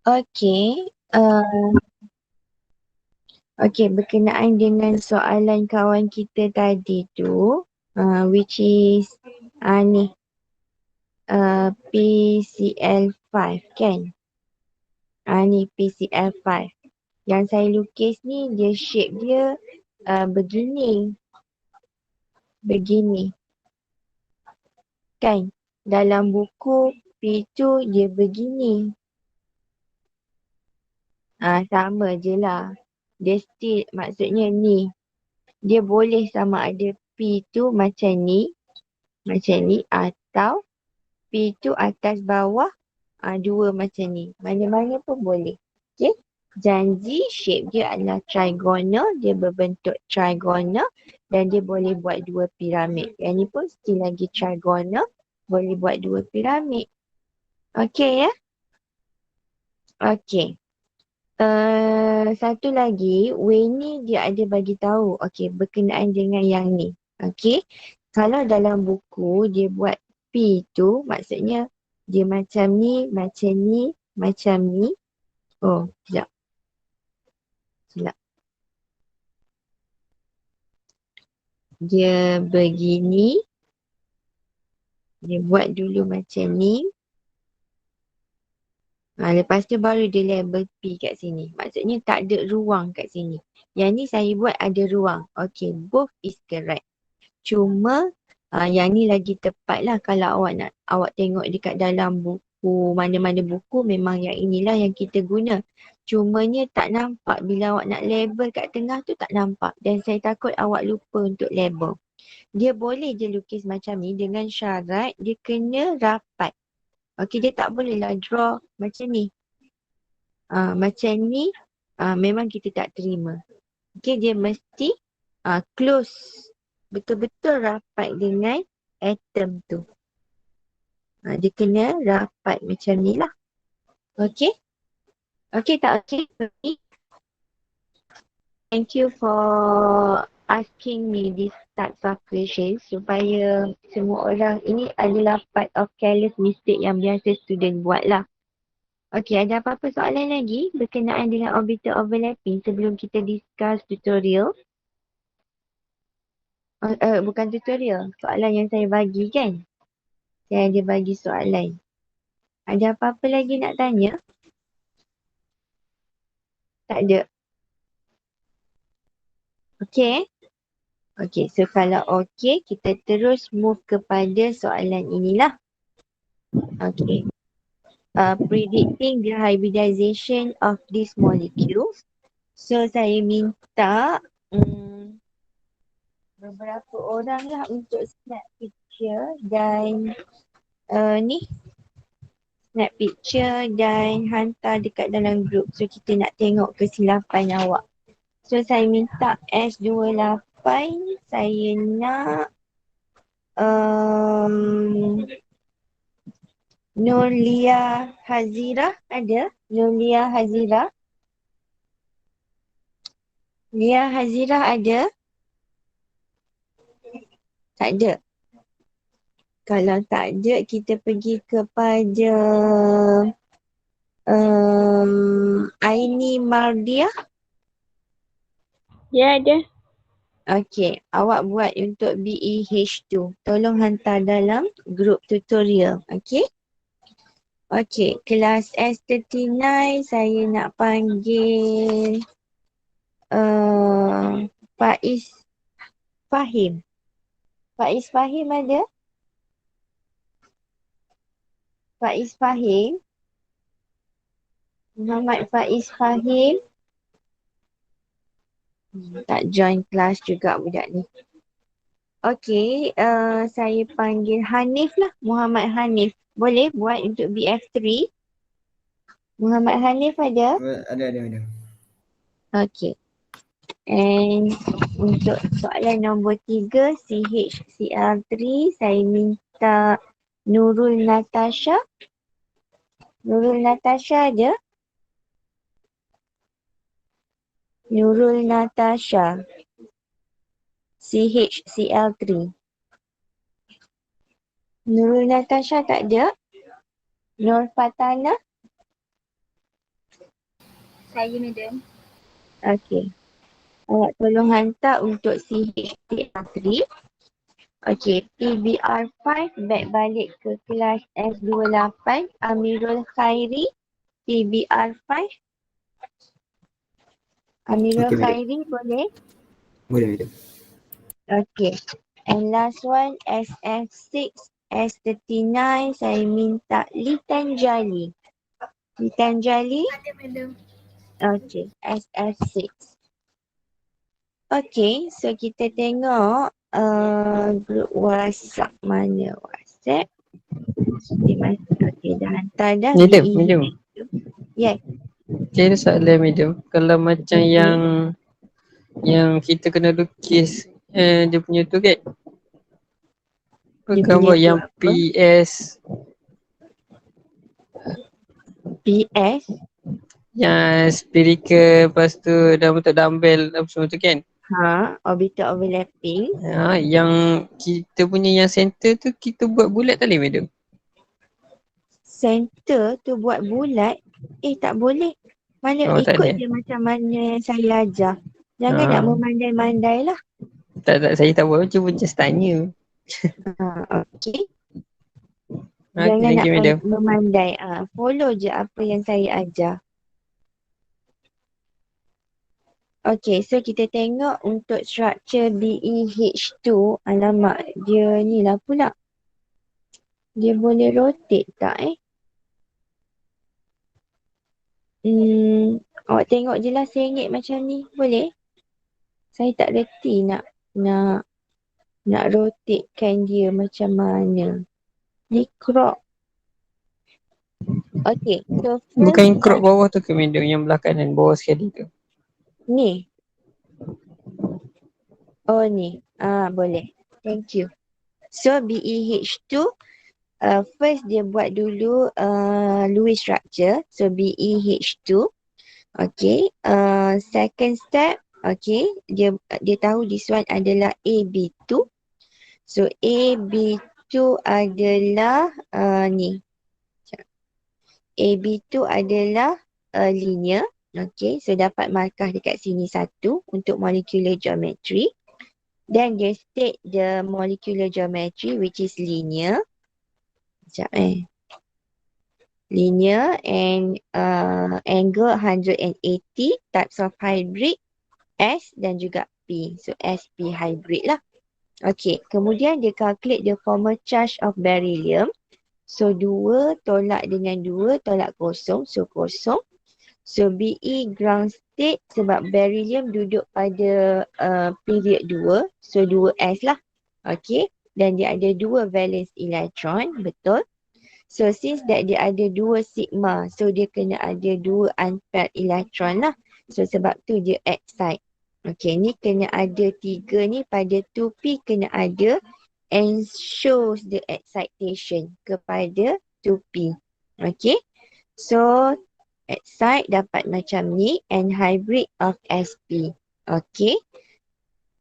Okey. Okey, berkenaan dengan soalan kawan kita tadi tu, which is ni PCL5 kan? Ni PCL5. Yang saya lukis ni dia shape dia begini. Begini. Kan? Dalam buku P tu dia begini. Sama je lah. Dia still maksudnya ni. Dia boleh sama ada P tu macam ni atau P tu atas bawah dua macam ni. Mana-mana pun boleh. Okay. Janji shape dia adalah trigonal. Dia berbentuk trigonal dan dia boleh buat dua piramid. Yang ni pun still lagi trigonal. Boleh buat dua piramid. Okay ya. Okay. Satu lagi, Wayne ni dia ada bagi tahu. Okay, berkenaan dengan yang ni. Okay. Kalau dalam buku dia buat P tu, maksudnya dia macam ni, macam ni, macam ni. Oh, sekejap. Silap. Dia begini. Dia buat dulu macam ni. Lepas tu baru dia label P kat sini. Maksudnya tak ada ruang kat sini. Yang ni saya buat ada ruang. Okay, both is correct. Cuma yang ni lagi tepat lah kalau awak tengok dekat dalam buku, mana-mana buku memang yang inilah yang kita guna. Cumanya tak nampak bila awak nak label kat tengah tu tak nampak. Dan saya takut awak lupa untuk label. Dia boleh je lukis macam ni dengan syarat dia kena rapat. Okey, dia tak bolehlah draw macam ni. Macam ni memang kita tak terima. Okey, dia mesti close. Betul-betul rapat dengan atom tu. Dia kena rapat macam ni lah. Okey? Okey tak okey? Thank you for asking me this types of questions supaya semua orang, ini adalah part of careless mistake yang biasa student buat lah. Okey, ada apa-apa soalan lagi berkenaan dengan orbital overlapping sebelum kita discuss tutorial? Bukan tutorial, soalan yang saya bagi kan? Saya ada bagi soalan. Ada apa-apa lagi nak tanya? Tak ada. Okey. Okey, so kalau okey, kita terus move kepada soalan inilah. Okey. Predicting the hybridization of these molecules. So, saya minta beberapa orang lah untuk snap picture dan snap picture dan hantar dekat dalam group. So, kita nak tengok kesilapan awak. So, saya minta S28, saya nak Nurlia Hazira ada? Nurlia Hazira? Lia Hazira ada? Tak ada. Kalau tak ada, kita pergi kepada Aini Mardia. Ya, ada. Okey, awak buat untuk BEH2. Tolong hantar dalam grup tutorial. Okey? Okey, kelas S39 saya nak panggil Faiz Fahim. Faiz Fahim ada? Faiz Fahim? Muhammad Faiz Fahim? Tak join kelas juga budak ni. Okey, saya panggil Hanif lah. Muhammad Hanif. Boleh buat untuk BF3? Muhammad Hanif ada? Ada. Okey. And untuk soalan nombor 3, CHCl3, saya minta Nurul Natasha. Nurul Natasha ada? Nurul Natasha. CHCl3. Nurul Natasha tak ada? Nur Fatana? saya, madam. Okey. Awak tolong hantar untuk CHTR3. Okey, PBR5 back balik ke kelas S28 Amirul Khairi. PBR5 Amirul Okey, madam. Khairi boleh? Boleh, madam. Okay. And last one, SF6, S39, saya minta Litanjali. Litanjali, Ada, madam. okay, SF6. Okay, so kita tengok group WhatsApp mana WhatsApp. Okay, dah hantar dah. Medium, BE. medium. Yes, Okay, soalan medium. Kalau macam okay. yang kita kena lukis dia punya tu kan. Dia punya Gambar tu yang apa? PS, PS. yang spherical, lepas tu dalam bentuk dumbbell apa semua tu kan. Orbital overlapping. Yang kita punya yang center tu kita buat bulat tak boleh, madam? Center tu buat bulat. Tak boleh. Mana Oh, tak ikut boleh. je macam mana yang saya ajar. Jangan nak memandai-mandai lah. Tak, saya tak buat, cuma just tanya. Okay. Okay, Jangan thank nak you, madam. memandai. Follow je apa yang saya ajar. Okay, so kita tengok untuk structure BEH2. Alamak, dia ni lah pula. Dia boleh rotate tak Awak tengok je lah sengit macam ni. Boleh? Saya tak reti nak rotatekan dia macam mana. Dia crop. Okay, so first Bukan yang crop bawah tu ke, madam? Yang belah kanan, bawah sekali tu. ni. Oh ni. Boleh. Thank you. So BEH2, first dia buat dulu Lewis structure. So BEH2. Okay. Second step, okay. Dia tahu this one adalah AB2. So AB2 adalah ni. AB2 adalah linear. Okay, so dapat markah dekat sini 1 untuk molecular geometry. Then dia state the molecular geometry which is linear. Sekejap linear and angle 180, types of hybrid S dan juga P. So SP hybrid lah. Okay, kemudian dia calculate the formal charge of beryllium. So 2 tolak dengan 2 tolak kosong. So kosong. So BE ground state sebab beryllium duduk pada period 2. So 2S lah. Okay. Dan dia ada 2 valence electron. Betul. So since that dia ada 2 sigma. So dia kena ada 2 unpaired electron lah. So sebab tu dia excite. Okay. Ni kena ada 3 ni pada 2P kena ada. And shows the excitation kepada 2P. Okay. So excite dapat macam ni and hybrid of SP. Okay.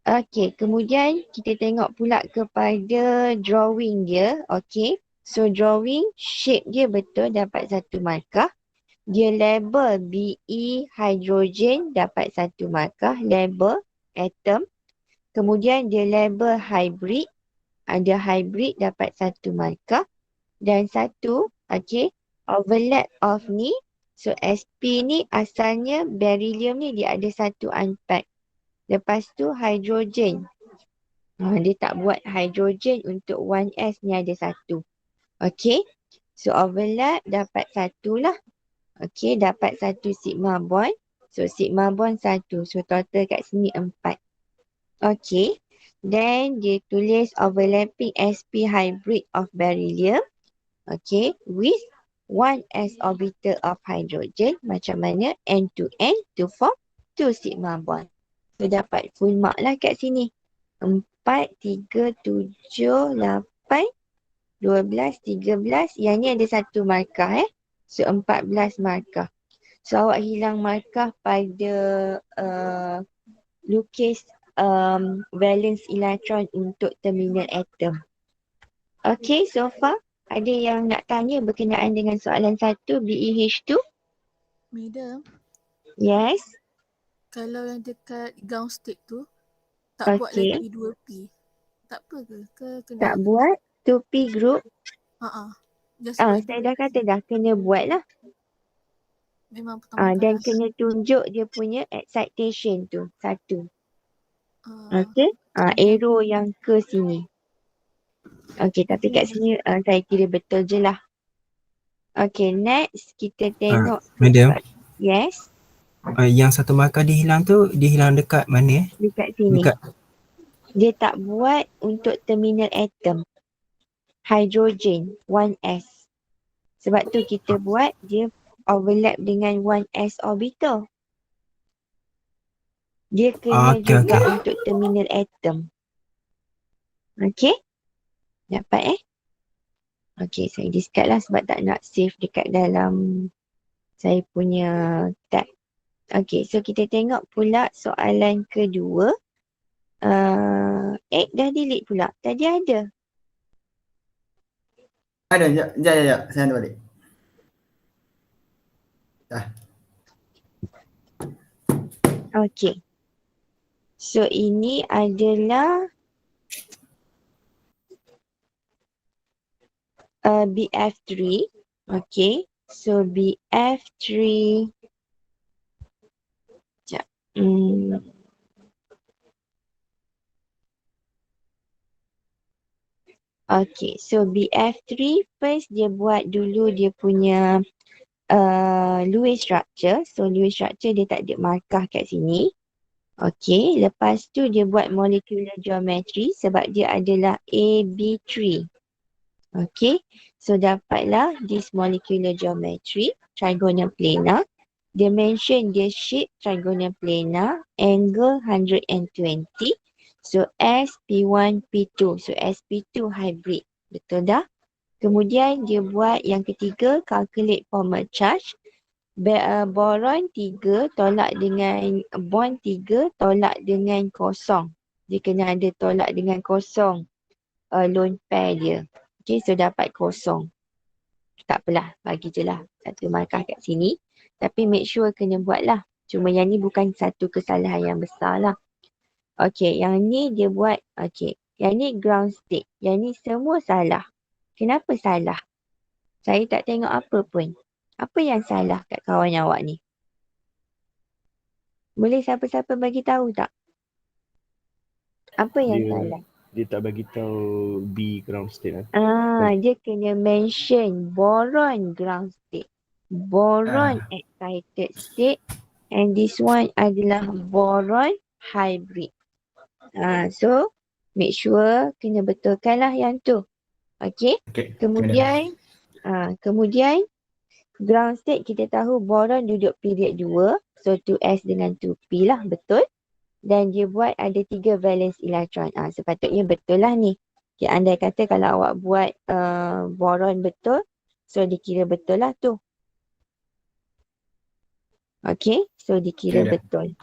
Okay. Kemudian kita tengok pula kepada drawing dia. Okay. So drawing shape dia betul dapat 1 markah. Dia label BE hydrogen dapat 1 markah. Label atom. Kemudian dia label hybrid. Ada hybrid dapat 1 markah. Dan 1, okay, overlap of ni. So SP ni asalnya beryllium ni dia ada 1 unpack. Lepas tu hydrogen. Dia tak buat hydrogen untuk 1S ni ada 1. Okay. So overlap dapat 1 lah. Okay, dapat 1 sigma bond. So sigma bond 1. So total kat sini 4. Okay. Then dia tulis overlapping SP hybrid of beryllium. Okay. With 1s orbital of hydrogen. Macam mana? N to N to form 2 sigma bond. So dapat full mark lah kat sini. 4, 3, 7, 8, 12, 13. Yang ni ada 1 markah So 14 markah. So awak hilang markah pada lukis valence electron untuk terminal atom. Okay, so far ada yang nak tanya berkenaan dengan soalan 1 BEH2? Madam, Yes. Kalau yang dekat ground state tu, tak buat Okay. lagi 2P. Tak apa ke? Ke kena? Tak buat 2P group. Just buat Saya dah kata dah kena buat lah. memang pertama Dan kali. kena tunjuk dia punya excitation tu. Satu. Ah, Okay. Arrow yang ke sini. Okay, tapi kat sini saya kira betul je lah. Okay, next kita tengok. Madam, Yes, yang satu markah dia hilang tu, dia hilang dekat mana? dekat sini. Dekat Dia tak buat untuk terminal atom. Hydrogen 1s. Sebab tu kita buat dia overlap dengan 1s orbital. Dia kena juga untuk terminal atom. Okay? Dapat Okay, saya discard lah sebab tak nak save dekat dalam saya punya tab. Okay, so kita tengok pula soalan kedua. Dah delete pula. Tadi ada. Ada, sekejap. Saya hantar balik. Okay. So ini adalah BF3. Okay. So BF3. Sekejap. Okay. So BF3 first dia buat dulu dia punya Lewis structure. So Lewis structure dia tak ada markah kat sini. Okay. Lepas tu dia buat molecular geometry sebab dia adalah AB3. Okay. So dapatlah this molecular geometry, trigonal planar. Dimension dia shape trigonal planar, angle 120. So SP1, P2. So SP2 hybrid. Betul dah? Kemudian dia buat yang ketiga, calculate formal charge. Boron 3 tolak dengan bond 3 tolak dengan kosong. Dia kena ada tolak dengan kosong lone pair dia. Okay, so dapat kosong. Tak apalah, bagi je lah satu markah kat sini. Tapi make sure kena buat lah. Cuma yang ni bukan satu kesalahan yang besar lah. Okay, yang ni dia buat, okay. Yang ni ground state. Yang ni semua salah. Kenapa salah? Saya tak tengok apa pun. Apa yang salah kat kawan awak ni? Boleh siapa-siapa bagi tahu tak? Apa yang salah? Dia tak bagi tahu B ground state lah. Dia kena mention boron ground state. Boron excited state. And this one adalah boron hybrid. So, make sure kena betulkan lah yang tu. Okay. Kemudian ground state kita tahu boron duduk period 2. So 2s dengan 2p lah, betul. Dan dia buat ada 3 valence elektron. Sepatutnya betul lah ni. Okay, andai kata kalau awak buat boron betul, so dikira betul lah tu. Okay, so dikira betul.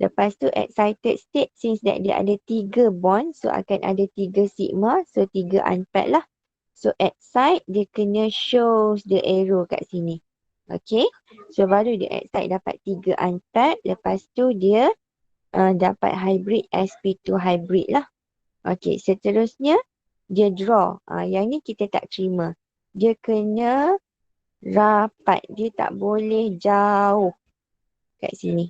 Lepas tu excited state, since that dia ada 3 bond, so akan ada 3 sigma, so 3 unpaired lah. So excite, dia kena show the arrow kat sini. Okay, so baru dia excite dapat 3 unpaired, lepas tu dia dapat hybrid, sp2 hybrid lah. Okay, seterusnya dia draw. Yang ni kita tak terima. Dia kena rapat. Dia tak boleh jauh kat sini.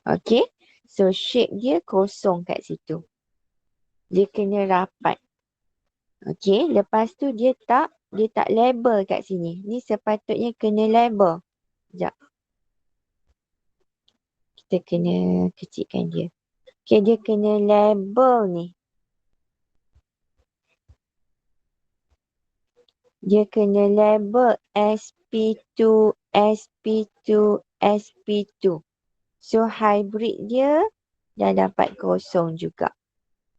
Okay, so shape dia kosong kat situ. Dia kena rapat. Okay, lepas tu dia tak label kat sini. Ni sepatutnya kena label. Sekejap. Kita kena kecilkan dia. Okay, dia kena label ni. Dia kena label SP2, SP2, SP2. So hybrid dia dah dapat kosong juga.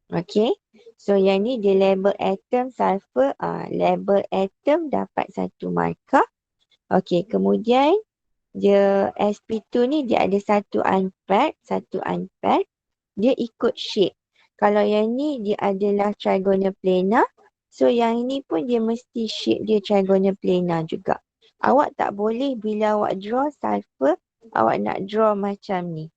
Okay. So yang ni dia label atom sulfur. Label atom dapat satu markah. Okay. Kemudian dia SP2 ni dia ada satu unpaired. Dia ikut shape. Kalau yang ni dia adalah trigonal planar. So yang ini pun dia mesti shape dia trigonal planar juga. Awak tak boleh bila awak draw sulfur awak nak draw macam ni.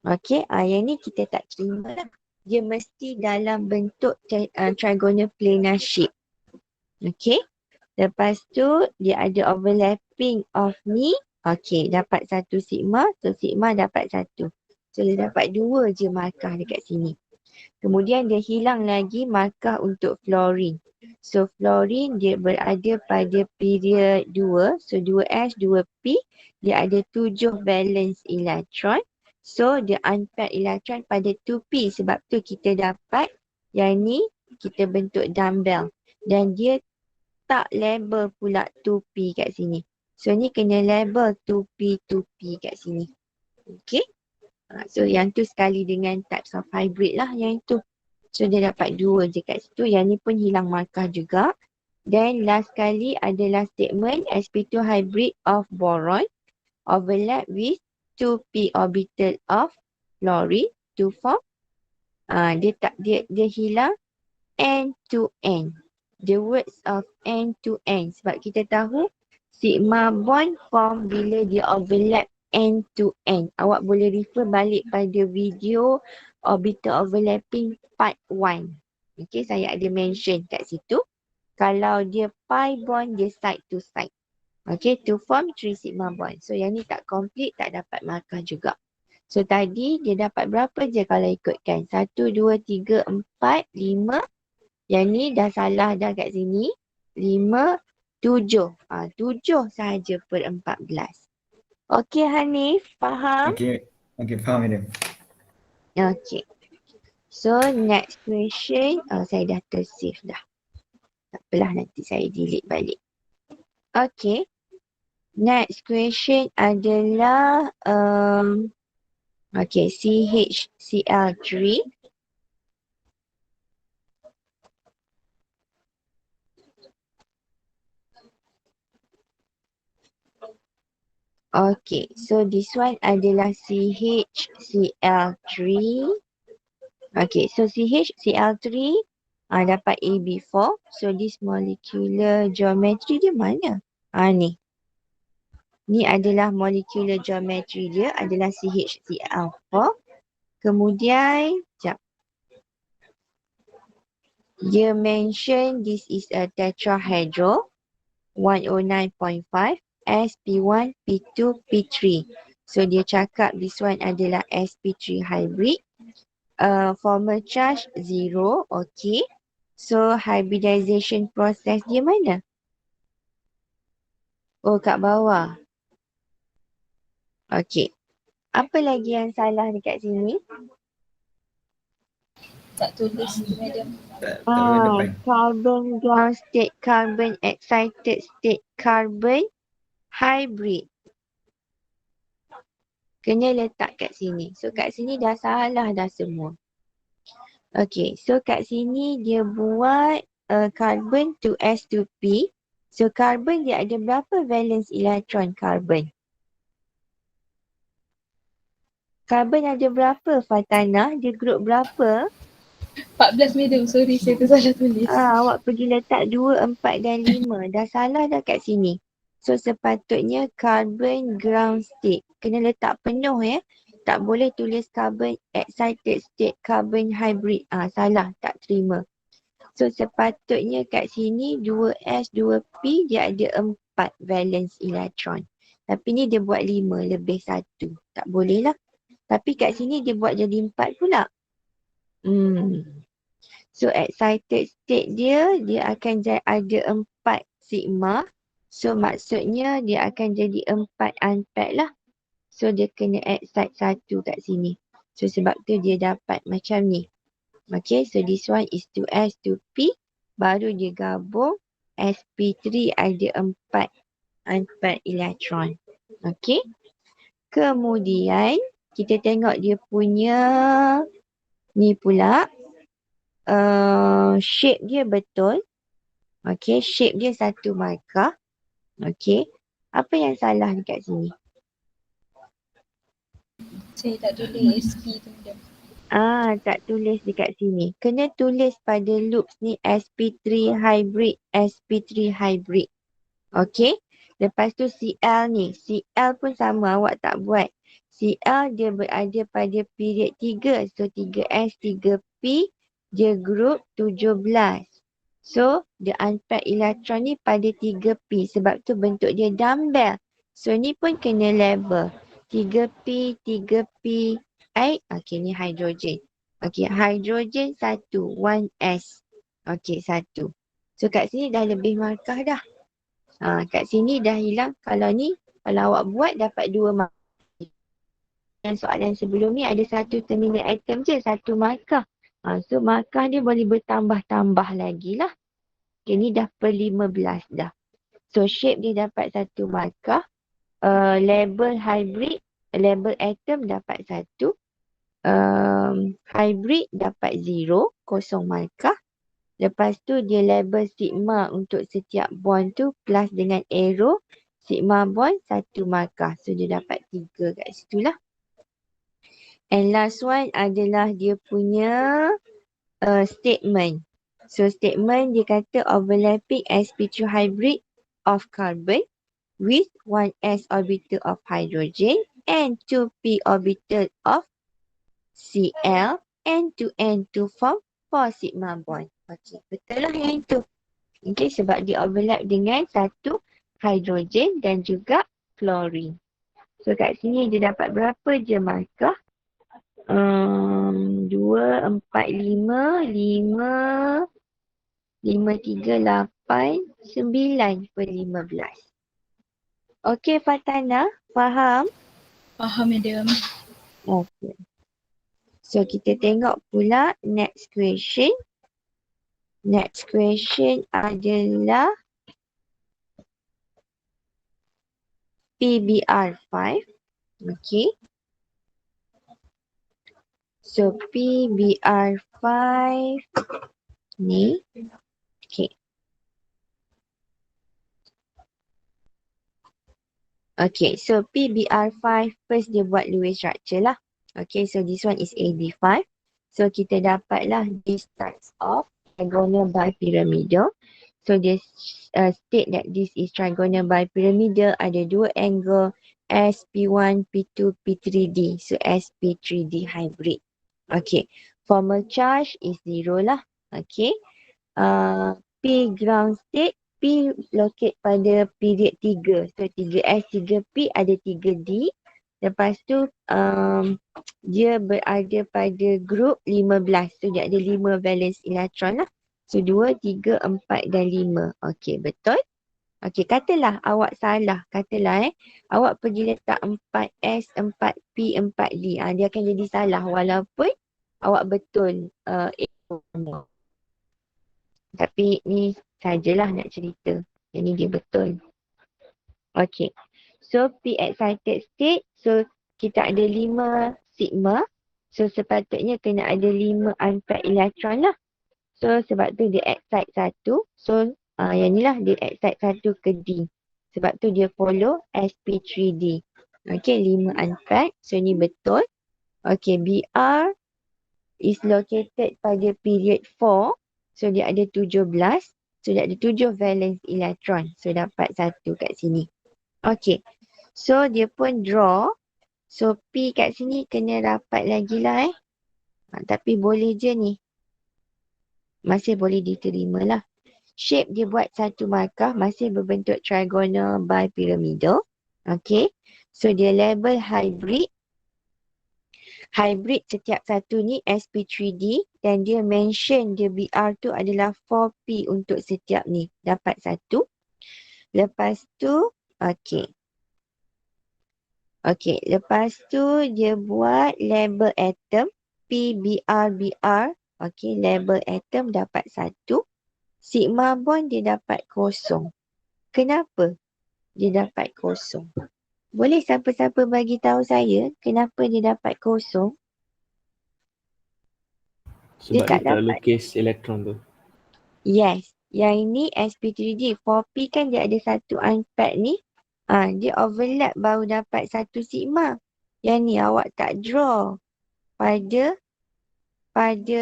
Okey, yang ni kita tak terima lah. Dia mesti dalam bentuk trigonal planar shape. Okey. Lepas tu dia ada overlapping of ni. Okey, dapat satu sigma. So sigma dapat satu. So dia dapat 2 je markah dekat sini. Kemudian dia hilang lagi markah untuk fluorine. So fluorine dia berada pada period 2. So 2s, 2p. Dia ada 7 valence elektron. So dia unpaired elektron pada 2p. Sebab tu kita dapat yang ni kita bentuk dumbbell. Dan dia tak label pula 2p kat sini. So ni kena label 2p kat sini. Okay. So yang tu sekali dengan types of hybrid lah yang itu. So dia dapat 2 je kat situ. Yang ni pun hilang markah juga. Then last kali adalah statement sp2 hybrid of boron overlap with 2p orbital of fluorine to form. Dia hilang N to N. The words of N to N. Sebab kita tahu sigma bond form bila dia overlap N to N. Awak boleh refer balik pada video orbital overlapping part 1. Okay, saya ada mention kat situ. Kalau dia pi bond, dia side to side. Okay, to form 3 sigma bond. So yang ni tak complete, tak dapat markah juga. So tadi dia dapat berapa je kalau ikutkan? 1, 2, 3, 4, 5. Yang ni dah salah dah kat sini. 5, 7. 7 sahaja per 14. Okey Hanif, faham? Okey, faham Madam. Okey. So next question, saya dah tersave dah. Tak apalah, nanti saya delete balik. Okey. Next question adalah CHCl3. Okay, so this one adalah CHCl3. Okay, so CHCl3 dapat AB4. So this molecular geometry dia mana? Ni. Ni adalah molecular geometry dia adalah CHCl4. Kemudian, dia mention this is a tetrahedral 109.5. sp1, p2, p3. So dia cakap this one adalah sp3 hybrid. Formal charge 0. Okay. So hybridization process dia mana? Oh, kat bawah. Okay. Apa lagi yang salah dekat sini? Tak tulis madam. Tak depan. Carbon ground state, carbon excited state, carbon hybrid. Kena letak kat sini. So kat sini dah salah dah semua. Okay, so kat sini dia buat carbon 2s 2p. So carbon dia ada berapa valence elektron carbon? Carbon ada berapa Fatana? Dia group berapa? 14 madam, sorry saya tersalah tulis. Awak pergi letak 2, 4 dan 5. Dah salah dah kat sini. So sepatutnya carbon ground state. Kena letak penuh ya. Tak boleh tulis carbon excited state, carbon hybrid. Salah, tak terima. So sepatutnya kat sini 2s, 2p dia ada 4 valence elektron. Tapi ni dia buat 5 lebih 1. Tak boleh lah. Tapi kat sini dia buat jadi 4 pula. So excited state dia akan ada 4 sigma. So maksudnya dia akan jadi 4 unpaired lah. So dia kena excite 1 kat sini. So sebab tu dia dapat macam ni. Okay, so this one is 2s 2p. Baru dia gabung sp3 ada 4 unpaired elektron. Okay. Kemudian kita tengok dia punya ni pula. Shape dia betul. Okay, shape dia 1 markah. Okay. Apa yang salah dekat sini? Saya tak tulis SP tu madam. Tak tulis dekat sini. Kena tulis pada loops ni sp3 hybrid, sp3 hybrid. Okay. Lepas tu CL ni. CL pun sama, awak tak buat. CL dia berada pada period 3. So 3S, 3P, dia group 17. So the unpaired electron ni pada 3P. Sebab tu bentuk dia dumbbell. So ni pun kena label. 3P, 3P, 8. Okay, ni hidrogen. Okay, hidrogen 1, 1S. Okay, 1. So kat sini dah lebih markah dah. Kat sini dah hilang. Kalau ni, kalau awak buat dapat 2 markah. Dan soalan sebelum ni ada 1 terminal atom je, 1 markah. So markah dia boleh bertambah-tambah lagi lah. Okay, ni dah per 15 dah. So shape dia dapat 1 markah. Label hybrid, label atom dapat 1. Hybrid dapat 0, kosong markah. Lepas tu dia label sigma untuk setiap bond tu plus dengan arrow. Sigma bond 1 markah. So dia dapat 3 kat situ lah. And last one adalah dia punya statement. So statement dia kata overlapping sp2 hybrid of carbon with 1s orbital of hydrogen and 2p orbital of Cl and 2n2 form 4 sigma bond. Okey, betul lah yang itu. Okey, sebab dia overlap dengan 1 hidrogen dan juga fluorine. So kat sini dia dapat berapa je markah? 2, 4, 5, 5, 5, 3, 8, 9 per 15. Okey Fatana, faham? Faham, madam. Okey. So kita tengok pula next question. Next question adalah PBr5. Okay. So PBr5 ni. Okay. Okay, so PBr5 first dia buat Lewis structure lah. Okay, so this one is AB5. So kita dapatlah this types of trigonal bipyramidal. So dia state that this is trigonal bipyramidal, ada 2 angle SP1, P2, P3D. So SP3D hybrid. Okay, formal charge is 0 lah. Okay, P ground state, P locate pada period 3. So 3S, 3P ada 3D. Lepas tu dia berada pada group 15. So dia ada 5 valence electron lah. So 2, 3, 4 dan 5. Okey, betul? Okey, katalah awak salah. Katalah awak pergi letak 4S, 4P, 4D. Dia akan jadi salah walaupun awak betul tapi ni sajalah nak cerita. Yang ni dia betul. Okey. So P excited state. So kita ada 5 sigma. So sepatutnya kena ada 5 unpaired electron lah. So sebab tu dia excite 1. So yang ni lah dia excite 1 ke D. Sebab tu dia follow sp3d. Okey, 5 unpaired. So ni betul. Okey, Br is located pada period 4. So dia ada 17. So dia ada 7 valence electron. So dapat 1 kat sini. Okey. So dia pun draw. So P kat sini kena dapat lagi lah tapi boleh je ni. Masih boleh diterima lah. Shape dia buat 1 markah. Masih berbentuk trigonal bipyramidal. Okey. So dia label hybrid. Hybrid setiap satu ni sp3d dan dia mention dia Br tu adalah 4p untuk setiap ni. Dapat 1. Lepas tu, okey. Okey, lepas tu dia buat label atom PBr. Okey, label atom dapat 1. Sigma bond dia dapat 0. Kenapa dia dapat 0? Boleh siapa-siapa bagi tahu saya kenapa dia dapat 0? Sebab dia tak dapat. lukis elektron tu. Yes. Yang ini sp3d. 4p kan dia ada 1 unpaired ni. Dia overlap baru dapat 1 sigma. Yang ni awak tak draw pada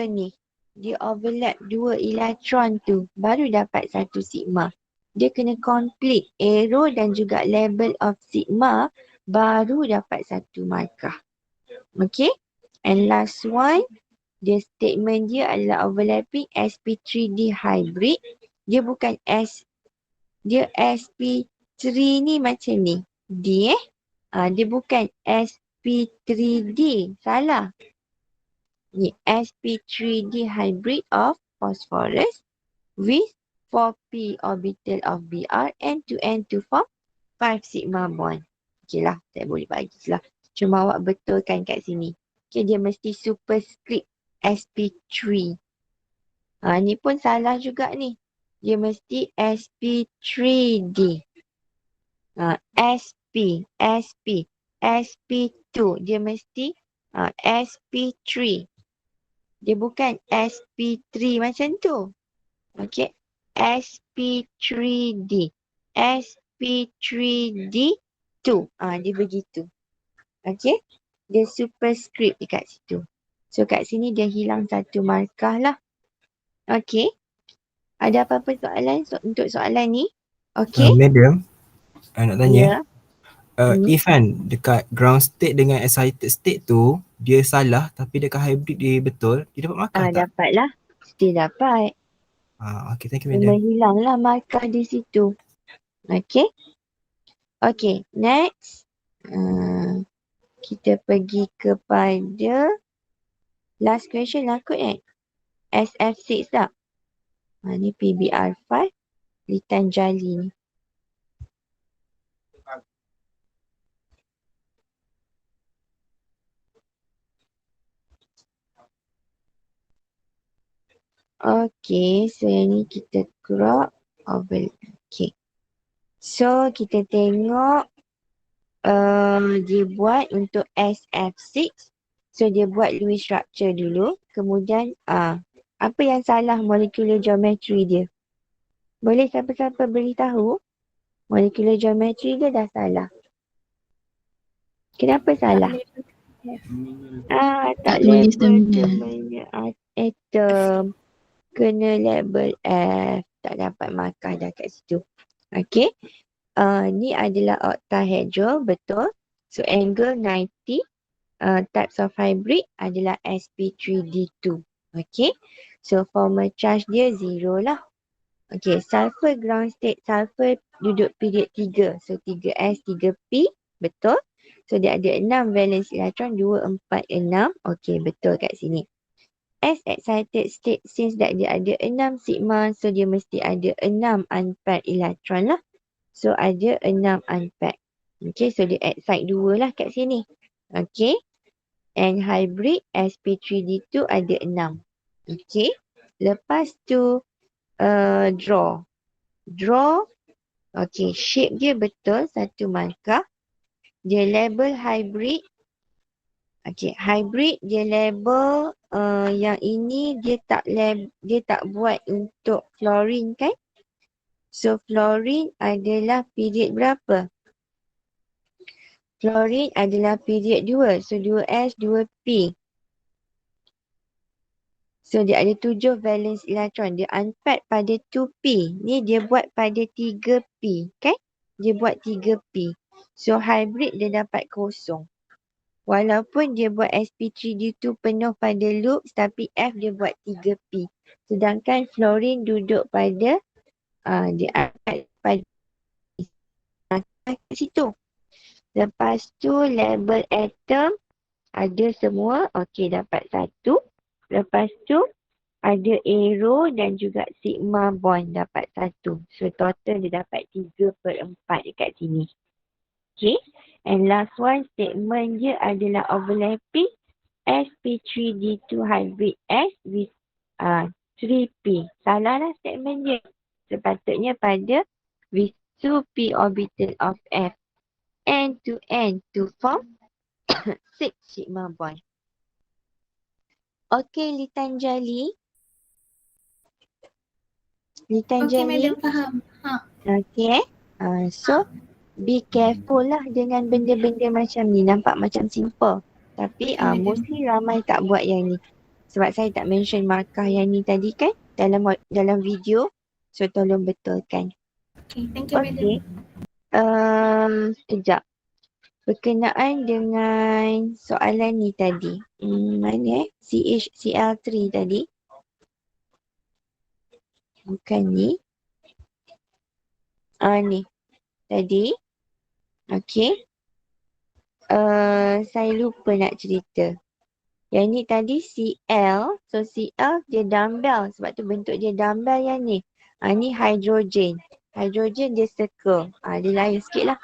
ni. Dia overlap 2 elektron tu baru dapat 1 sigma. dia kena complete arrow dan juga label of sigma baru dapat 1 markah. Okay. And last one, dia statement dia adalah overlapping sp3d hybrid. Dia bukan dia sp3 ni macam ni. D dia bukan sp3d. Salah. Ni sp3d hybrid of phosphorus with 4p orbital of Br and to end to form 5 sigma bond. Okay lah, saya boleh bagi lah. Cuma awak betulkan kat sini. Okay, dia mesti superscript sp3. Ni pun salah juga ni. Dia mesti sp3d. sp2. Dia mesti sp3. Dia bukan sp3 macam tu. Okay. sp3d. sp3d2. Dia begitu. Okay. Dia superscript dekat situ. So kat sini dia hilang 1 markah lah. Okay. Ada apa-apa soalan untuk soalan ni? Okay. Madam, nak tanya. Ya. If kan dekat ground state dengan excited state tu dia salah tapi dekat hybrid dia betul, dia dapat markah tak? Dapat lah. Still dapat. Okay, thank you Memang madam. hilang lah markah di situ. Okay. Okay, next. Kita pergi kepada last question lah kot SF6 tak? Ni PBR5. Litan Jali ni. Okay, so yang ni kita crop over. Okay. So kita tengok dia buat untuk SF6. So dia buat Lewis structure dulu. Kemudian apa yang salah molecular geometry dia? Boleh siapa-siapa beritahu? Molecular geometry dia dah salah. Kenapa salah? Tak tulis label terminal. atom. Kena label F. Tak dapat markah dah kat situ. Okay. Ni adalah octahedral, betul. So angle 90. Types of hybrid adalah sp3d2. Okay. So formal charge dia 0 lah. Okay. Sulfur ground state. Sulfur duduk period 3. So 3s, 3p. Betul. So dia ada 6 valence electron. 2, 4, 6. Okay. Betul kat sini. As excited state, since that dia ada 6 sigma, so dia mesti ada 6 unpaired electron lah. So ada 6 unpaired. Okay, so dia excite 2 lah kat sini. Okay. And hybrid sp3d2 ada 6. Okay. Lepas tu draw. Draw. Okay, shape dia betul, 1 markah. Dia label hybrid. Okay, hybrid dia label yang ini dia tak buat untuk fluorine kan? So fluorine adalah period berapa? Fluorine adalah period 2. So 2s, 2p. So dia ada 7 valence electron. Dia unpaired pada 2p. Ni dia buat pada 3p kan? Dia buat 3p. So hybrid dia dapat kosong. Walaupun dia buat sp3d2 penuh pada loops tapi F dia buat 3p. Sedangkan fluorine duduk pada dia angkat pada situ. Lepas tu label atom ada semua. Okey, dapat 1. Lepas tu ada arrow dan juga sigma bond dapat 1. So total dia dapat 3/4 dekat sini. Okay. And last one, statement dia adalah overlapping sp3d2 hybrid S with 3p. Salah lah statement dia. Sepatutnya pada with 2p orbital of F end to form 6 sigma bond. Okay, Litan Jali. Litan Okey, Jali. madam faham. Okay. So be careful lah dengan benda-benda macam ni. Nampak macam simple. Tapi mostly ramai tak buat yang ni. Sebab saya tak mention markah yang ni tadi kan dalam video. So tolong betulkan. Okay, thank you, madam. Okey. Sekejap. Berkenaan dengan soalan ni tadi. Mana CHCl3 tadi? Bukan ni. Ni. Tadi. Okey. Saya lupa nak cerita. Yang ni tadi Cl. So Cl dia dumbbell. Sebab tu bentuk dia dumbbell yang ni. Ni hidrogen. Hidrogen dia circle. Dia lain sikit lah.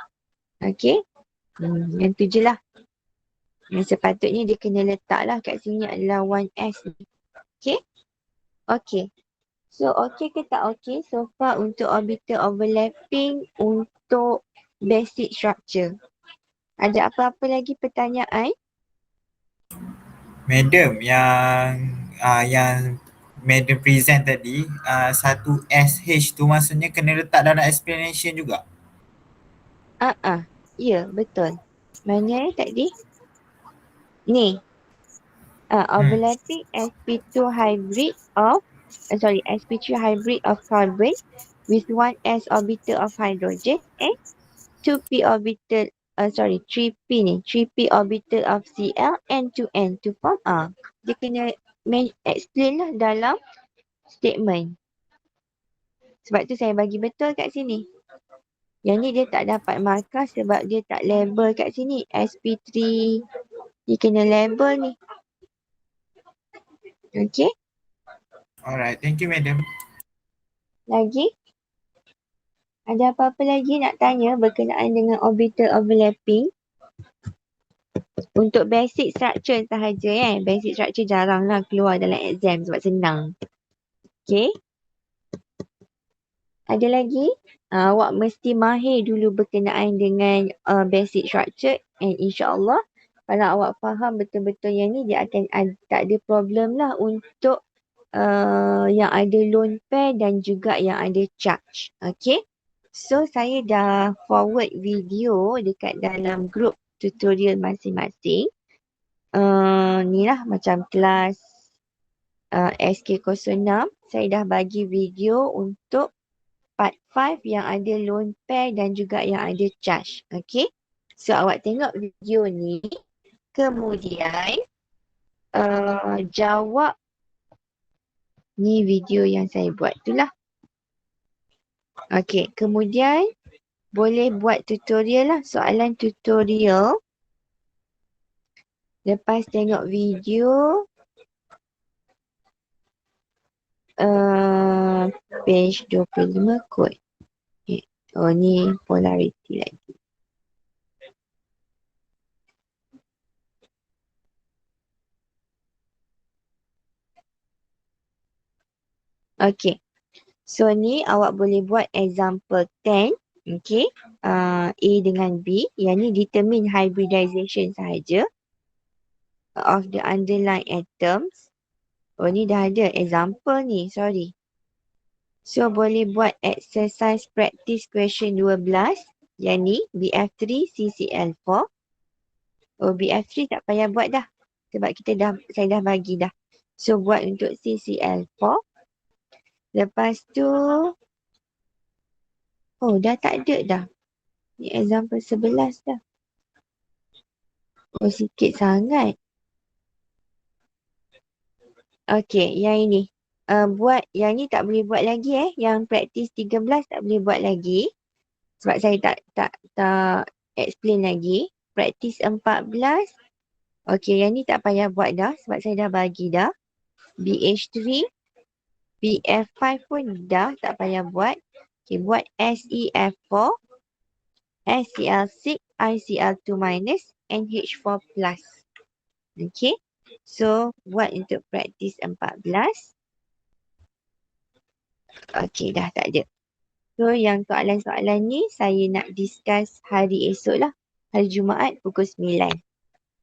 Okey. Yang tu je lah. Yang sepatutnya dia kena letak lah kat sini adalah 1s ni. Okey. Okey. So okey ke tak okey? So far untuk orbital overlapping untuk basic structure. Ada apa-apa lagi pertanyaan? Madam, yang Madam present tadi, satu SH tu maksudnya kena letak dalam explanation juga? Ya, betul. Mana tadi? Ni. Overlapping sp2 hybrid of sp3 hybrid of carbon with 1s orbital of hydrogen and 2p orbital 3p ni, 3p orbital of Cl and 2n to form dia kena explain lah dalam statement. Sebab tu saya bagi betul kat sini. Yang ni dia tak dapat markah sebab dia tak label kat sini. sp3 dia kena label ni. Okay. Alright, thank you madam. Lagi? Ada apa-apa lagi nak tanya berkenaan dengan orbital overlapping? Untuk basic structure sahaja Basic structure jarang lah keluar dalam exam sebab senang. Okay. Ada lagi? Awak mesti mahir dulu berkenaan dengan basic structure and insyaAllah kalau awak faham betul-betul yang ni dia akan tak ada problem lah untuk yang ada lone pair dan juga yang ada charge. Okay. So saya dah forward video dekat dalam group tutorial masing-masing. Ni lah macam kelas SK06. Saya dah bagi video untuk part 5 yang ada lone pair dan juga yang ada charge. Okay. So awak tengok video ni. Kemudian jawab. Ni video yang saya buat tu lah. Okay. Kemudian boleh buat tutorial lah. Soalan tutorial. Lepas tengok video. Page 25 kod. Okay. Oh ni polarity lagi. Okay. So ni awak boleh buat example 10. Okay. A dengan B. Yang ni determine hybridization sahaja of the underlying atoms. Oh ni dah ada example ni. Sorry. So boleh buat exercise practice question 12. Yang ni BF3 CCl4. Oh BF3 tak payah buat dah. Sebab saya dah bagi dah. So buat untuk CCl4. Lepas tu. Oh dah tak ada dah. Ni example 11 dah. Oh sikit sangat. Okay yang ini. Buat yang ni tak boleh buat lagi Yang practice 13 tak boleh buat lagi. Sebab saya tak explain lagi. Practice 14. Okay yang ni tak payah buat dah. Sebab saya dah bagi dah. BH3. BF5 pun dah tak payah buat. Okay buat SEF4. SCl6. ICl2 minus. NH4 plus. Okay. So buat untuk practice 14. Okay dah tak ada. So yang soalan-soalan ni saya nak discuss hari esok lah. Hari Jumaat pukul 9.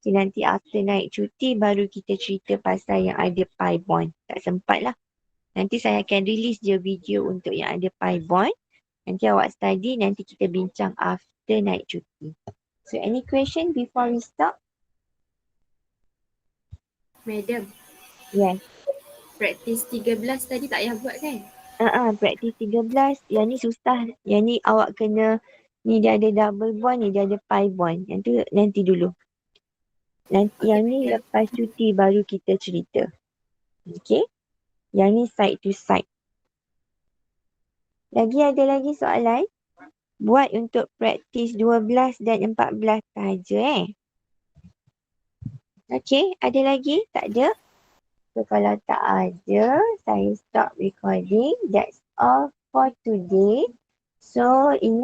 Okay, nanti after naik cuti baru kita cerita pasal yang ada pi bond. Tak sempat lah. Nanti saya akan release je video untuk yang ada pi bond. Nanti awak study, nanti kita bincang after naik cuti. So any question before we stop? Madam, Yes. practice 13 tadi tak payah buat kan? Praktis 13. Yang ni susah. Yang ni awak kena, ni dia ada double bond, ni dia ada pi bond. Yang tu nanti dulu. Nanti yang ni lepas cuti baru kita cerita. Okay. Yang ni side to side. Ada lagi soalan? Buat untuk praktis 12 dan 14 sahaja Okay, ada lagi? Tak ada? So kalau tak ada, saya stop recording. That's all for today. So ingat